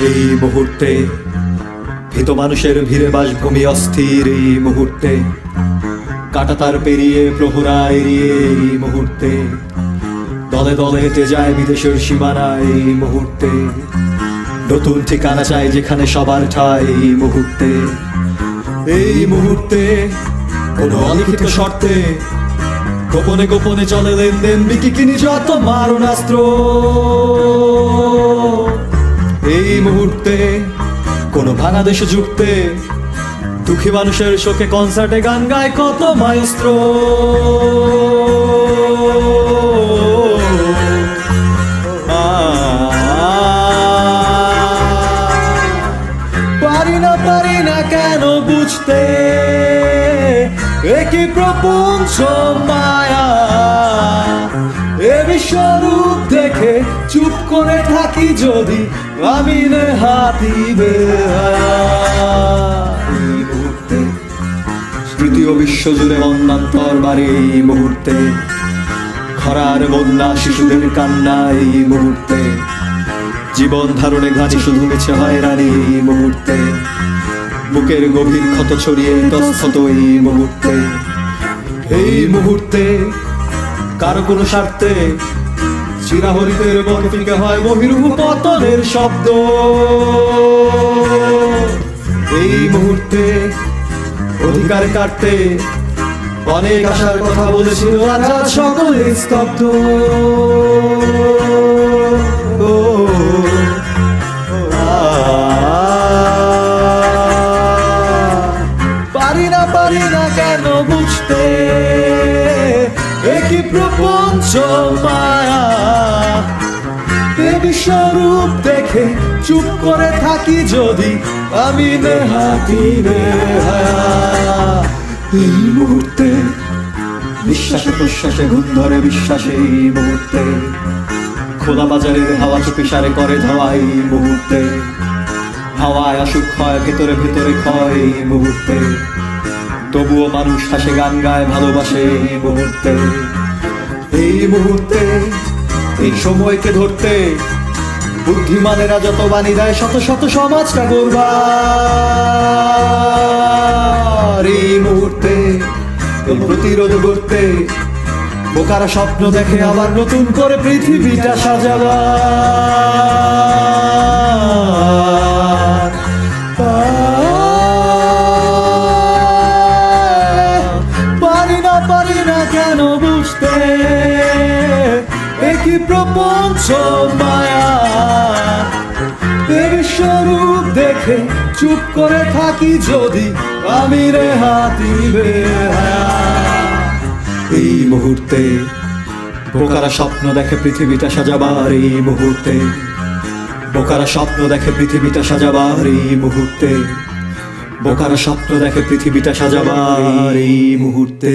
এই মুহূর্তে ভীত মানুষের ভিড়ে বাসভূমি অস্থির। এই মুহূর্তে কাঁটাতার পেরিয়ে প্রহরা এড়িয়ে এই মুহূর্তে দলে দলে হেঁটে যায় বিদেশের সীমানায়। এই মুহূর্তে নতুন ঠিকানা চাই যেখানে সবার ঠাঁই। এই মুহূর্তে, এই মুহূর্তে কোনো অলিখিত শর্তে গোপনে গোপনে চলে লেনদেন, বিকিকিনি যত মারণাস্ত্র। এই মুহূর্তে কোনো ভাঙা দেশে জুটতে দুঃখী মানুষের শোকে কনসার্টে গান গায় কত মায়েস্ত্র। পারি না কেন বুঝতে একই প্রপঞ্চ মায়া। এ বিশ্বরূপ দেখে চুপ করে থাকি যদি আমি নেহাতি বেহায়া। এই মুহূর্তে স্মৃতি ও বিশ্বজুড়ে অন্যান্তর বাড়ি। এই মুহূর্তে খরার বন্যা, শিশুদের কান্না। এই মুহূর্তে জীবন ধারণে ঘাঁচি শুধু মিছে হয়রানি। এই মুহূর্তে বুকের গভীর ক্ষত ছড়িয়ে ইতস্তত। এই মুহূর্তে, এই মুহূর্তে কারো কোনো স্বার্থে চিরাহরিতের বকে ফিকে হয় বহিরূহ পতনের শব্দ। এই মুহূর্তে অধিকার কাটতে অনেক আশার কথা বলেছিল, আজ সকলে স্তব্ধ। পারি না কেন বুঝতে একই প্রপঞ্চ মায়া। এ বিশ্বরূপ দেখে চুপ করে থাকি যদি আমি নেহাতি বেহায়া। এই মুহূর্তে বিশ্বাসে প্রশ্বাসে ঘুম ধরে বিশ্বাসে। এই মুহূর্তে খোলা বাজারের হাওয়া চুপিসারে করে ধাওয়া। এই মুহূর্তে হাওয়ায় আসুক হয় ভেতরে ভেতরে ক্ষয়। এই মুহূর্তে তবুও মানুষ হাসে গান গায় ভালোবাসে। এই মুহূর্তে, এই মুহূর্তে এই সময়কে ধরতে বুদ্ধিমানেরা যত বাণী দেয় শত শত সমাজটা গড়বার। এই মুহূর্তে এই প্রতিরোধ করতে বোকারা স্বপ্ন দেখে আবার নতুন করে পৃথিবীটা সাজাবার। পারি না কেন বুঝতে একই প্রপঞ্চ মায়া। এ বিশ্বরূপ দেখে চুপ করে থাকি যদি আমি নেহাতি বেহায়া। এই মুহূর্তে বোকারা স্বপ্ন দেখে পৃথিবীটা সাজাবার। এই মুহূর্তে বোকারা স্বপ্ন দেখে পৃথিবীটা সাজাবার। এই মুহূর্তে বোকারা স্বপ্ন দেখে পৃথিবীটা সাজাবার। এই মুহূর্তে।